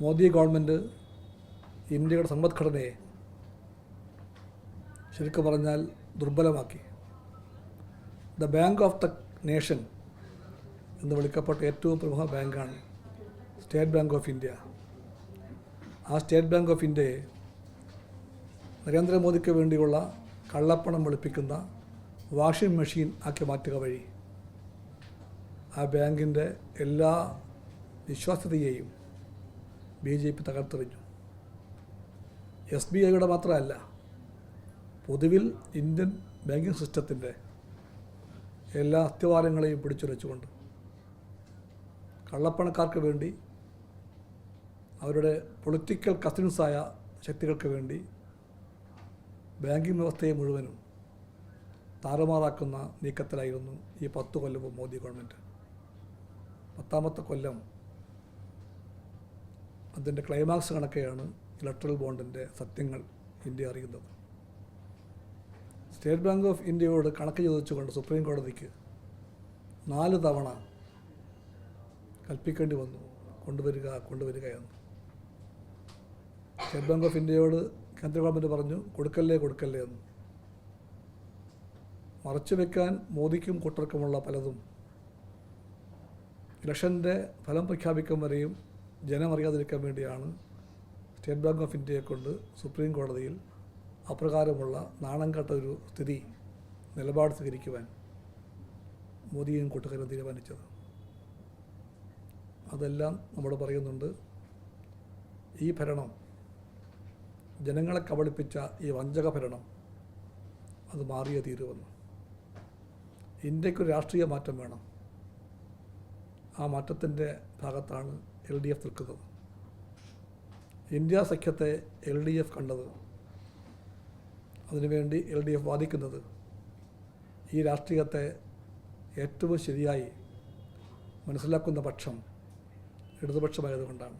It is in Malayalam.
മോദി ഗവൺമെൻറ് ഇന്ത്യയുടെ സമ്പദ്ഘടനയെ ശരിക്കും പറഞ്ഞാൽ ദുർബലമാക്കി. The bank of the nation എന്ന് വിളിക്കപ്പെട്ട ഏറ്റവും പ്രമുഖ ബാങ്കാണ് സ്റ്റേറ്റ് ബാങ്ക് ഓഫ് ഇന്ത്യ. ആ സ്റ്റേറ്റ് ബാങ്ക് ഓഫ് ഇന്ത്യയെ നരേന്ദ്രമോദിക്ക് വേണ്ടിയുള്ള കള്ളപ്പണം വെളുപ്പിക്കുന്ന വാഷിംഗ് മെഷീൻ ആക്കി മാറ്റുക വഴി ആ ബാങ്കിൻ്റെ എല്ലാ വിശ്വാസ്യതയെയും BJP തകർത്തെറിഞ്ഞു. SBIയുടെ മാത്രമല്ല, പൊതുവിൽ ഇന്ത്യൻ ബാങ്കിങ് സിസ്റ്റത്തിൻ്റെ എല്ലാ അസ്ഥിവാരങ്ങളെയും പിടിച്ചുലച്ചുകൊണ്ട് കള്ളപ്പണക്കാർക്ക് വേണ്ടി, അവരുടെ പൊളിറ്റിക്കൽ കസിൻസായ ശക്തികൾക്ക് വേണ്ടി ബാങ്കിങ് വ്യവസ്ഥയെ മുഴുവനും താറുമാറാക്കുന്ന നീക്കത്തിലായിരുന്നു ഈ 10 കൊല്ലവും മോദി ഗവൺമെൻറ്. 10ാമത്തെ കൊല്ലം അതിൻ്റെ ക്ലൈമാക്സ് കണക്കെയാണ് ഇലക്ട്രൽ ബോണ്ടിൻ്റെ സത്യങ്ങൾ ഇന്ത്യ അറിയുന്നത്. സ്റ്റേറ്റ് ബാങ്ക് ഓഫ് ഇന്ത്യയോട് കണക്ക് ചോദിച്ചുകൊണ്ട് സുപ്രീം കോടതിക്ക് 4 തവണ കൽപ്പിക്കേണ്ടി വന്നു, കൊണ്ടുവരിക എന്ന്. സ്റ്റേറ്റ് ബാങ്ക് ഓഫ് ഇന്ത്യയോട് കേന്ദ്ര ഗവൺമെൻറ് പറഞ്ഞു കൊടുക്കല്ലേ എന്ന്. മറച്ചു വയ്ക്കാൻ മോദിക്കും കൂട്ടർക്കുമുള്ള പലതും ഇലക്ഷൻ്റെ ഫലം പ്രഖ്യാപിക്കും വരെയും ജനം അറിയാതിരിക്കാൻ വേണ്ടിയാണ് സ്റ്റേറ്റ് ബാങ്ക് ഓഫ് ഇന്ത്യയെ കൊണ്ട് സുപ്രീം കോടതിയിൽ അപ്രകാരമുള്ള നാണം കെട്ട ഒരു സ്ഥിതി നിലപാട് സ്വീകരിക്കുവാൻ മോദിയും കൂട്ടുകാരും തീരുമാനിച്ചത്. അതെല്ലാം നമ്മൾ പറയുന്നുണ്ട്. ഈ ഭരണം, ജനങ്ങളെ കബളിപ്പിച്ച ഈ വഞ്ചക ഭരണം, അത് മാറിയേ തീരുവെന്ന്. ഇന്ത്യക്കൊരു രാഷ്ട്രീയ മാറ്റം വേണം. ആ മാറ്റത്തിൻ്റെ ഭാഗത്താണ് LDF നിൽക്കുന്നത്. ഇന്ത്യ സഖ്യത്തെ LDF കണ്ടത്, അതിനുവേണ്ടി LDF വാദിക്കുന്നത് ഈ രാഷ്ട്രീയത്തെ ഏറ്റവും ശരിയായി മനസ്സിലാക്കുന്ന പക്ഷം ഇടതുപക്ഷമായതുകൊണ്ടാണ്.